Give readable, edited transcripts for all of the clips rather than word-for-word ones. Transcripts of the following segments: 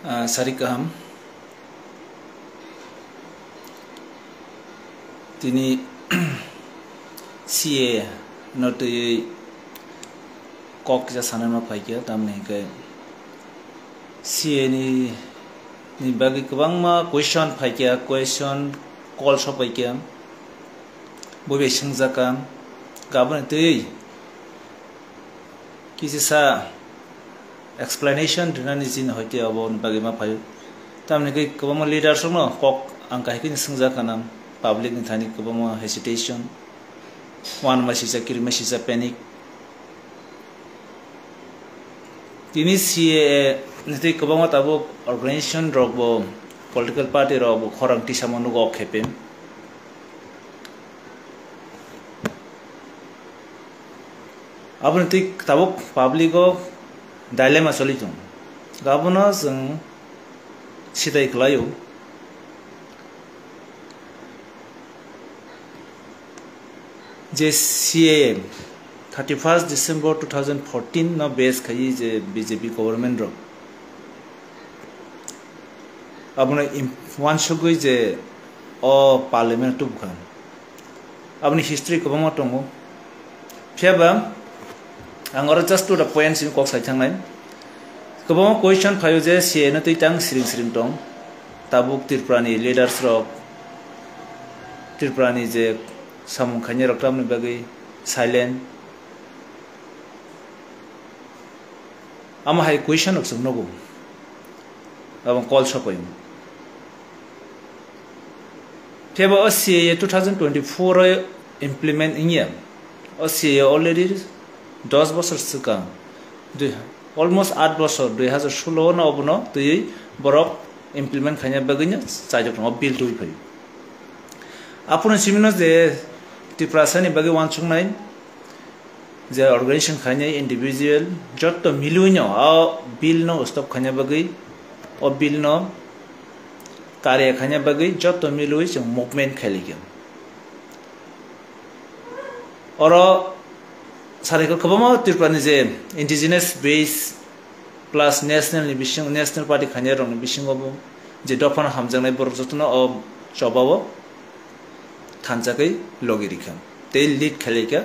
Sarikaham tini CA not kok ja sanama paikia tamne ke CA ni bagi kubang ma question paikia question call so paikia bobe singzaka gaban tei kisi sa explanation dinani jin hoite abon bagi ma phayo tamne ke kubang leader so no kok angka hikin singzaka nam public ni thani kubang hesitation one masisa kiri masisa panic tini CA niti kubang tabo organization rogbo political party rogbo khorang tisamonu go khepem abon ti tabo public go dilemma solitum gabona jeng sidai klayo je CA 31st December 2014 no base khai je BJP government ro abona one shogoi je o parliament tu khan aboni history ko bang tongo pheba angora just to the points in kok sai thangnai ko bang question phayo je CA na tuitang sring tong tabuk tirprani leaders ro tirprani je samung khanya raktam ni bagai silent ama hai question of nogo abang call shop ayu teba CA 2024 implement inya CA already 10 বছর suka almost 8 বছর 2016 na obno tui borok implement khanya bagainya sajok no bill tui phai apun simino je tiprasani bagi wansung nai je organization khanya individual jotto miluino a bill no stop khanya bagi o bill no karya khanya bagi jotto milui je movement khaliga oro sare ko kobama tiprani je indigenous base plus national bising national party khanya rong bising obo je dofan hamjangnai bor jotno o chobawo thanjakai logirikam te lead khaliga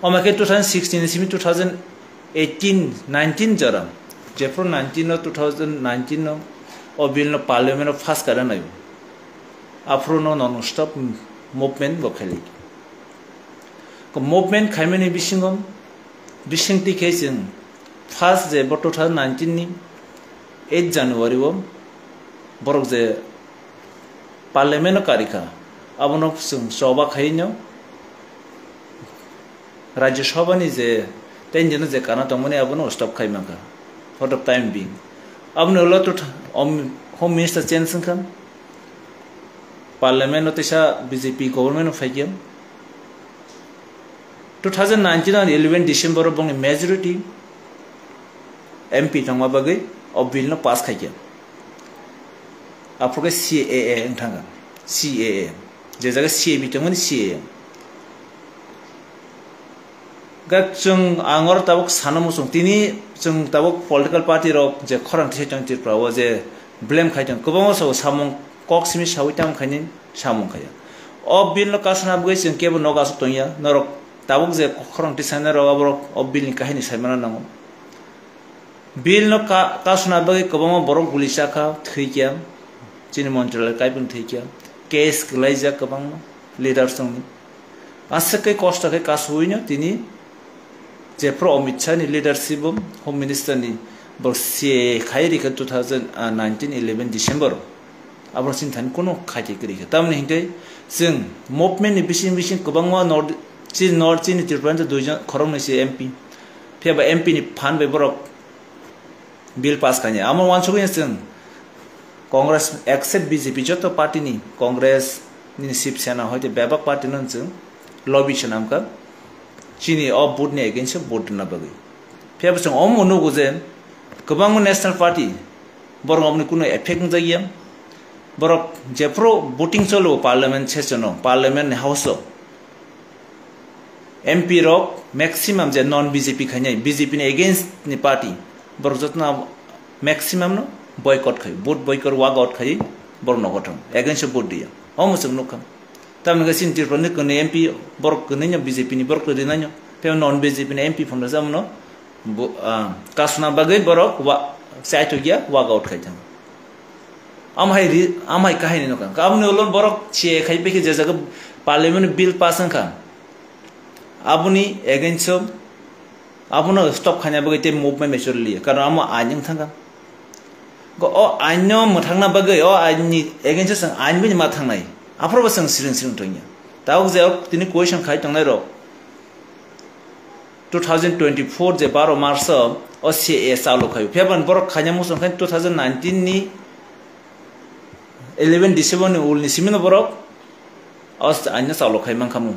omake 2016 simi 2018 19 jara jepro 19 no 2019 no o bill no parliament of first kara nayo afro no non stop movement go khaliga ko movement khaimeni bisingom bisingti khesin first je 2019 ni 8 January wo borok je parliament karika abono sung soba khaino rajya sabha ni je tenjeno je kana tomone abono stop khaimaka for the time being abono lo to home minister change kan parliament otisa BJP government of fagiam 2019 and 11 December bong majority MP tangwa bagai of bill no pass khaigya aproke CAA thanga CAA je jaga CA bitangani CA gak chung angor tabuk sanamusung tini chung tabuk political party rok je khorang thechang tir prawo je blame khaitang kobamo so samung kok simi sawitam khanin samung khaya o bill no kasana bgai chung kebo no gasu tonya norok tabuk je khorang tisana ro aborok o bill ni kahini saimana nango bill no kasuna bgai kobamo borok gulisa kha thikya chini montral kaipun thikya case glaija kabang leaders song asakai cost kai kasuino tini je pro Amit Shah ni leadership home minister ni bor CA khairi ka 2019 11 December abro sin than kono khaiti kri ka tamne hingkai jeng movement ni bising kabangwa north chin tirpan je duijan khorong ni MP pheba MP ni phan be borok bill pass khanya amon wan sogen jeng Congress accept BJP joto party ni Congress ni Shiv Sena hoite babak party non jeng lobby chanam ka chini of board ni against board na bagi pheba chung om onu gujen kabang national party borong omni kuno effect ngjayam borok jepro voting cholo parliament session parliament house MP rok maximum je non BJP khanyai BJP ni against ni party borok jotna maximum no boycott khai vote boycott walk out khai bor no gotham against vote dia omo sung nukam tam ga sin tir pon ko ne mp bor ko ne bjp ni bor ko dinanyo pe non bjp ni mp from the no kasuna bagai borok wa sai to gya walk out khai jam amhai kahini no kan amne olon borok che khai be ke je jaga parliament bill pass kan abuni against abuno stop khanya bagai te movement mesurely karon amo anyang thanga go o anyo muthangna bagai o ani against sang anbi ma thangnai afro sang siring siring tonya taw je tini question khai tangnai ro 2024 je 12 march o CA salo khayu feban borok khanya musong khan 2019 ni 11 December ni ul ni simino borok os anya salo khai mang khamu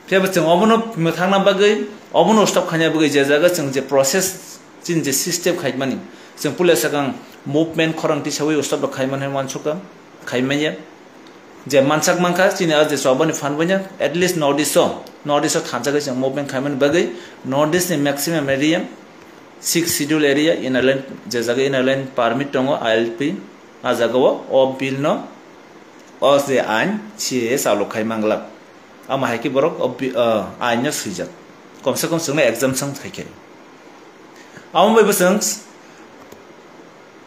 feba chung obono muthangna bagai obono stop khanya bagai je jaga chung je process chin je system khaimani chung police kang movement khorang ti sawi stop khaiman han mansuka khaimanya je mansak mangkha chin as je sobani fanbanya at least northeast thanjaga chung movement khaiman bagai northeast ni maximum area 6 schedule area inland je jaga inland permit tongo ILP a jaga o bill no o je an chi salo khaimangla ama haiki borok anya sijak komse kom sungna exam sang thaike am bai basang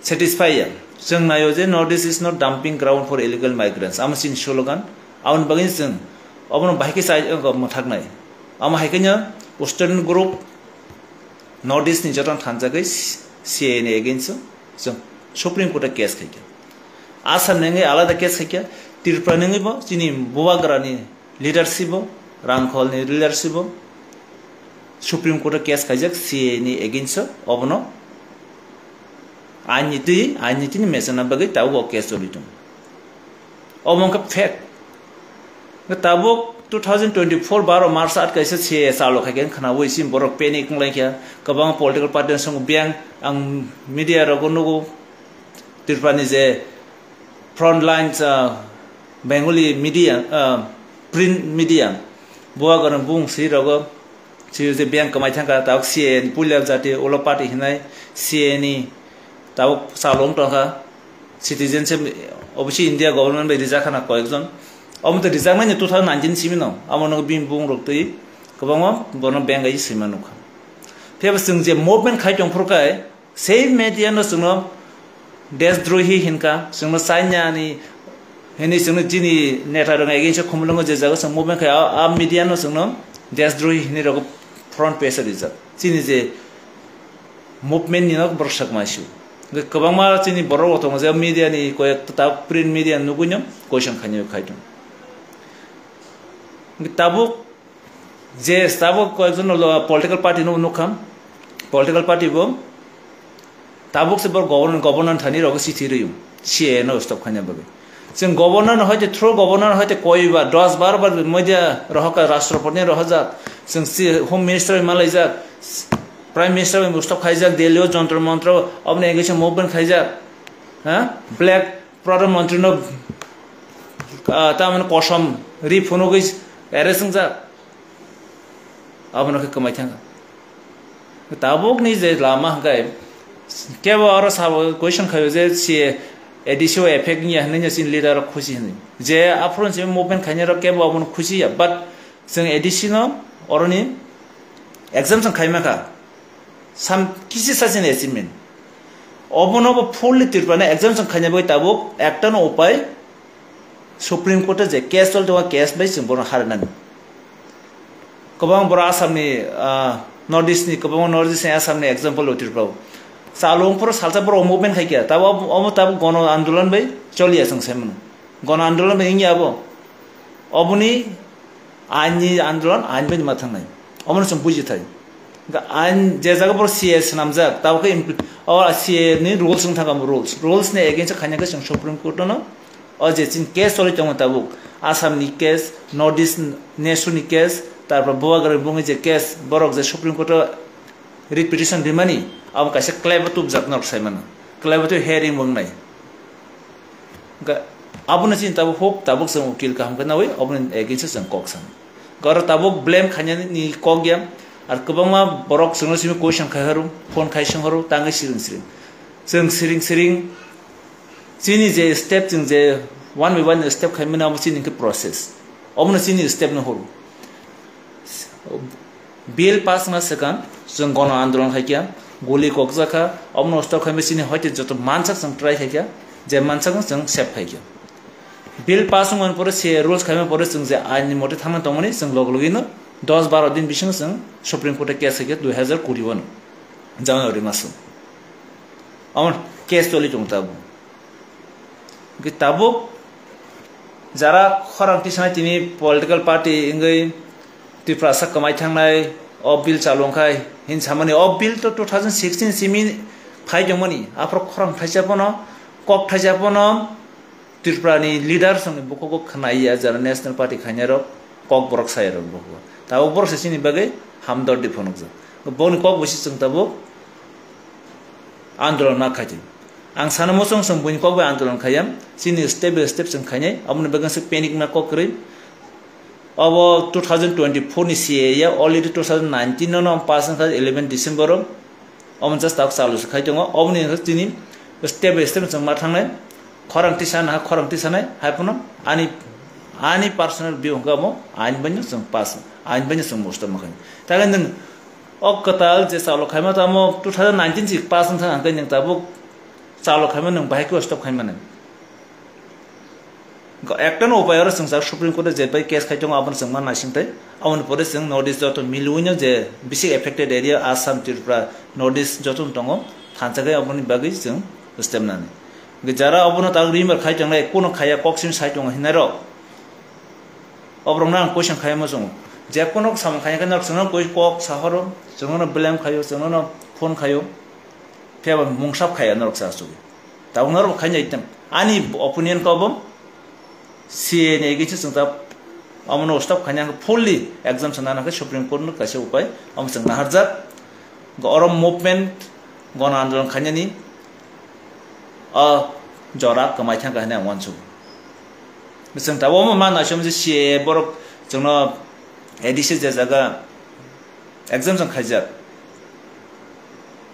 satisfy ya sung nayo je northeast is not dumping ground for illegal migrants am sin slogan aun bagin sung obon bahiki sai ko mathak nai am haikenya western group northeast ni jatan thanjagai CN against sung supreme court case khaike asam nenge alada case khaike tirpra nenge bo chini buwagrani leadership rangkhol ni leadership supreme court case kajak CA ni against obono aniti ni mesana bagai tawo case obitum omong ka fact tabok 2024 12 march at kaisa CA salo khagen khana woi sim borok panic nglaikia kabang political party song biang ang media rogonugo tirpani je front lines Bengali media print media boa garan bung si rogo si je biang kamai thanga taw CN pulyam jati olo party hinai CN taw salong tanga citizenship obviously India government by reject khana ko ekjon amto reject mane 2019 simino amono bim bung roktoi kabangwa bono benga yi simanu kha theba sung je movement khai tong phurkai sei media no sungno desdrohi hinka sungno sanya ni heni sungno jini neta rang against khumlong je jaga sung movement khai a media no sungno desdrohi hini rogo front page reject chini je movement ni no borsak masu kabangma chini borok otong je media ni ko ek ta print media nugunyo question khanyo khaitong tabuk je tabuk ko ekjon political party no nukam political party bo tabuk se bor governor thani rogo sithi riyum CA no stop khanya babe जों governor होते through governor होते कोई बार 10-12 बार मध्य रहका राष्ट्रपति रहजा जों home minister मालाइजा prime minister मुस्तफ खाइजा दिल्ली जंतर मंत्र अपने एगेछ मूवमेंट खाइजा ह ब्लैक प्रधानमंत्री न तामन कसम रिफुनो गइस एरेसं जा अपनो के कमाइ थांगा ताबोक नि जे लामा हगाय केबो आरो साब क्वेश्चन खायो जे सी एडिशो इफेक्ट नि हने सिन लीडर खुशी हने जे अफ्रन से मूवमेंट खाइने र केबो अपन खुशी या बट जों एडिशनो अरनि एग्जाम जों खाइमाखा साम किसी सासिन एचिभमेन्ट अबनबो फुल्ली तिरपाने एग्जाम जों खाइने बय ताबो एकटानो उपाय सुप्रीम कोर्ट जे केस चल दवा केस बाय जों बर हारनान गोबां बर आसामनि नर्थ ईस्ट नि गोबां नर्थ ईस्ट आसामनि एग्जांपल उतिरफ्राव सालुंगपुर सालसापुर मूवमेंट खाइकिया ताबो ताबो गण आंदोलन बाय चलिया जों सेमन गण आंदोलन बाय इंगिया अब अबनि आइननि आंदोलन आइन बाय माथांनाय अमन जों बुजिथाय आइन जे जागा बर सीएस नामजा ताबो और सीए नि रूल्स जों थांगा रूल्स ने अगेंस्ट खाइनाखौ जों सुप्रीम कोर्ट न अजे चिन केस चलि दङ ताबो आसामनि केस नर्थ ईस्ट नेसननि केस तारपर बुवागर बुङै जे केस बरक जे सुप्रीम कोर्ट रिपिटिशन दिमानि अब कासे क्लेब तुब जाकनर साइमान क्लेब तो herring मंगनाय abuna sin tabu hop tabuk sang ukil ka hamkan nawi abuna against sang kok sang gar tabuk blame khanya ni kogyam ar kubama borok sungno simi question khai haru phone khai sang haru tangai sirin sirin जों सिरिं चीनी जे step जों जे one by one step खायमोन अब चीनी के process अब न चीनी step न हरु बिल पास न सकान जों गण आंदोलन खायकिया गोली कक्जाखा अब न step खायमोन चीनी हयते जत मानसक जों ट्राई खायकिया जे मानसक जों सेफ खायकिया बिल पास होगोन परे से रुल्स खायमोन परे जों जे आइननि मथे थांना दंमोन जों लगलगिनो 10-12 दिन बिसिं जों सुप्रीम कोर्ट केस खायकिया 2021 জানুয়ারি মাসে আমার কেস চলি চংতাবো গিতাবো যারা খরাংতি সানাই তিনি পলিটিক্যাল পার্টি ইংগৈ ত্রিপ্রাসা কামাই থাंनाय অফ বিল চালংखाय हिंसामानि अफ बिल तो 2016 सिमि फाइजमनि आफ्र खरां थाइजापनो कक थाइजापनो त्रिपुरानि लिडार संग बकको खनाइया जरा नेशनल पार्टी खाइनारो कक बरक सायरो बकको ताबो बरक सिनि बागै हामदर दिफनगजो बनि कक बसि जोंताबो आंदोलन ना खायथिं आं सानो मोसं सं बनि कक आंदोलन खायाम सिनि स्टेप बाय स्टेप जों खायनाय अबनि बागै पेनिक ना ककरै अब 2024 नि सीए या अलरेडी 2019 नो पास 11 डिसेम्बर अमन जस्ट आक चालु खाय दङ अबनि दिनि स्टेप बाय स्टेप जों मा थांनाय खरांथि सानाय हायपन आनि पर्सनल व्यू गमो आइन बनि जों पास आइन बनि जों मोस्ट मखै तागन जों अकताल जे चालु खायमा तामो 2019 सि पास थां आंखै नों ताबो चालु खायमा नों बाहायको स्टप खायमा नों एकटन उपायर जों सुप्रीम कोर्ट जे बाय केस खायदों आबन जों मा नासिंथाय आवन परे जों नर्थ ईस्ट जत मिलुइनो जे बिसि affected area Assam Tripura north east जतन दङ थानसागै आबनि बागै जों स्टेमनानै गजारा अबनो ता रिमर खायदोंलाय कोनो खाया कक्सिम साइड दङ हिनारो अब्रंना क्वेश्चन खायमा जों जे कोनो साम खायखै नर जों कोइ कक साहरो जोंनो ब्लेम खायो जोंनो फोन खायो फेबा मुंसाब खाया नरक सासु ताउनर खायनाय इतम आनि ओपिनियन कबम सीए ने गेछि जों ता अमनो स्टप खायना फुल्ली एग्जाम सनानाखै सुप्रीम कोर्ट न कासे उपाय अम जों नाहारजात गरम मुभमेन्ट गण आन्दोलन खायनानि जरा कमाय थां गाहना वानसु जों ताबो मा नासम जे सीए बरक जोंनो एडिसि जे जागा एग्जाम जों खायजा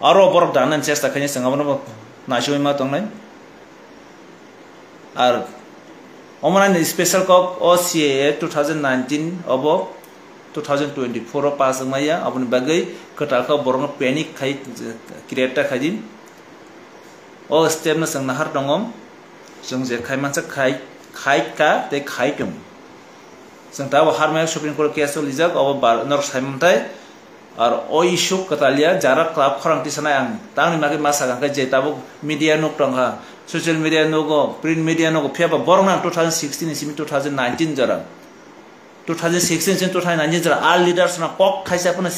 आरो बरक दानन चेष्टा खायनि जों अमनो नासुय मा दंनाय आर अमना स्पेशल कप ओ सीए 2019 अब 2024 पास माया अपने बागै कटाखा बरन पैनिक खाय क्रिएटा खायदिन ओ स्टेप न जों नाहार दङ जों जे खायमानसा खायका ते खायदों जों ताबो हारमाया सुप्रीम कोर्ट केस लिजाक अब नर सायमथाय आर ओ इशु कतालिया जारा क्लाब खरांथि सानाय आं तांनि मागै मासागाखै जे ताबो मीडिया नक दंहा सोशल मीडिया नगो प्रिंट मीडिया नगो फेबा बरना 2016 सिम 2019 जरा 2016 से 2019 जरा आल लीडर्स ना कक खायसा पनि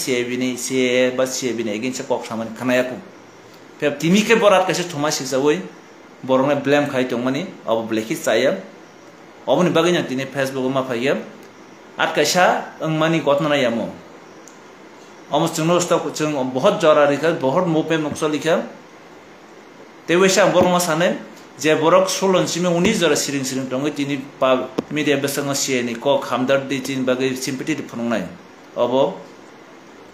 सीए बा सीएबी ने अगेंस्ट कक सामान खानायाको फेब तिमी के बरात कैसे थमा सिजावै बरना ब्लेम खाय दंमानि अब ब्लेखि चाया अबनि बागैना दिनै फेसबुक मा फायो आत कैसा अंगमानि गतना यामो अमस जोंनो स्टक जों बहुत जरा रिखा बहुत मुभमेन्ट नक्स लिखा तेवैसा बरमा साने जे बरक सोलन सिमे 19 जरा सिरिं दङ दिनै मीडिया बेसंग सीए नि क खामदार दिजिन बागै सिम्पथि फनंनाय अब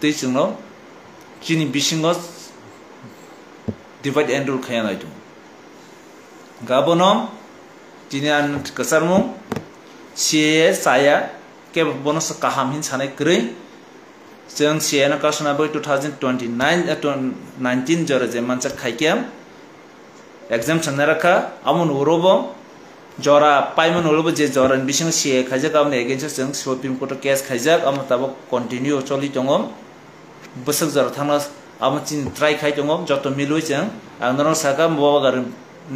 दै जोंनो जिनि बिसिंग डिवाइड एन्ड रुल खायानाय दं गाबोनो दिनै आन कसारमु सीए साया के बनस काहाम हिन सानाय ग्रै जों सीए न कासना बै 2019 जरा जे मानसा खायकिया एग्जाम सन्नाराखा आमन उरोबो जरा पाइमन उरोबो जे जरा बिसिं सीए खायजाक आमने एगेन्स्ट जों सुप्रीम कोर्ट केस खायजाक आम ताबो कन्टिन्यू चलि दङ बोसोर जरा थांना आम चिन ट्राई खाय दङ जत मिलुइ जों आंनर साका मबागार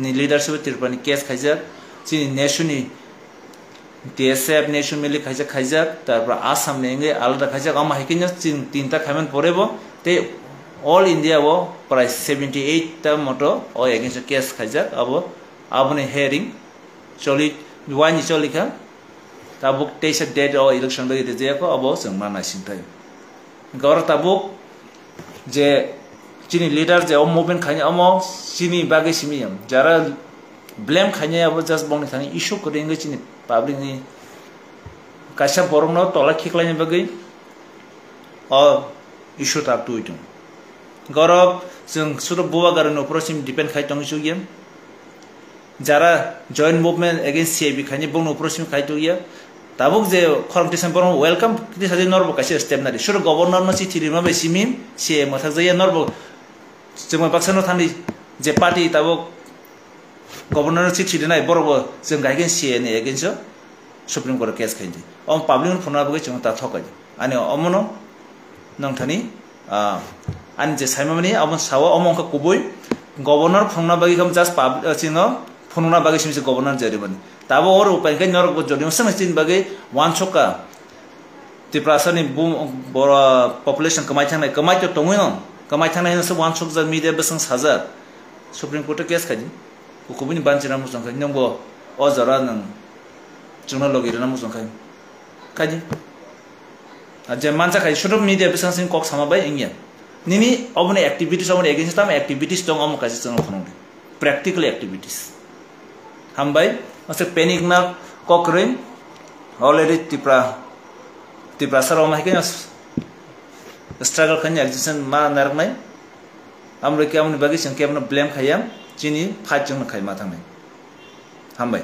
नि लिडारशिप त्रिपुरानि केस खायजाक चिनि नेशननि DSF नेशन मिलि खायजाक तारपरा आसाम नेंगे आलादा खायजाक आम हायकिनो चिन तीनटा खायमान परेबो ते ऑल इंडिया वो प्राय 78 ता मतो ओ एगेंस्ट केस खायजाक आबने हेरिंग चलि वानि चलिखा ताबुक 23 डेट ओ इलेक्शन बगे जेको अब जों मानासिनथाय गर ताबुक जे चिनि लीडर जे ओ मुभमेन्ट खायनि अमो चिनि बागै सिमियम जारा ब्लेम खायनि अब जस्ट बंनि थानि इशू करेंगे चिनि पब्लिक नि कासा बरंनो तला खिखलायनि बागै ओ इशू ताब तुइदों गरब जों सुरु बुवा गारो न'फोरावसिम डिपेन्ड खाय दं जुगियाम যারা জয়েন্ট মুভমেন্ট এগেইনস্ট সিএবি খাইনি বং ন'फोरावसिम खाय दुगिया दाबुक जे खरंथि सेम्बर वेलकाम किति साजे नरबो कासे स्टेप नारि सुरु गवर्नर न चिठि रिमा बेसिमिम सीए मथाक जाया नरबो जों बाक्सानो थानि जे पार्टी दाबुक गवर्नर चिठि दिनाय बरबो जों गायगोन सीए नि एगेइनस्ट सुप्रीम कोर्ट केस खायदि अम पाब्लिक फनाबो जों ता थकाय आनि अमनो नंथानि आनि जे साइमानि अमन सावा अमंका कुबुय गवर्नर फंना बागि हम जस्ट पाब्लिक सिङो फंना बागि सिमसे गवर्नर जरिबनि ताबो और उपाय के नरक जडिम समस्थिन बागै वानसका तिप्रासनि बर पपुलेशन कमाय थांनाय कमाय तो तंगै कमाय थांनाय नस वानसक ज मीडिया बसं साजार सुप्रीम कोर्ट केस खादि कुकुबिनि बानजिरा मुसं खाय नंगो अजरा नों जोंना लगिरना मुसं खाय खादि जे मानसा खाय सुरु मीडिया बसं सिं कक सामाबाय India निनि अबने activities अबने against time activities दं अम कासे जों फनंदे प्रैक्टिकल एक्टिविटीज हामबाय मसे पैनिक ना ककरें ऑलरेडी तिप्रा सराव माहिके स्ट्रगल खाने एक्जिशन मा नरनाय हमरे के हमने बागि जों के हमने ब्लेम खायाम जिनि फाइट जों खाय मा थांनाय हामबाय।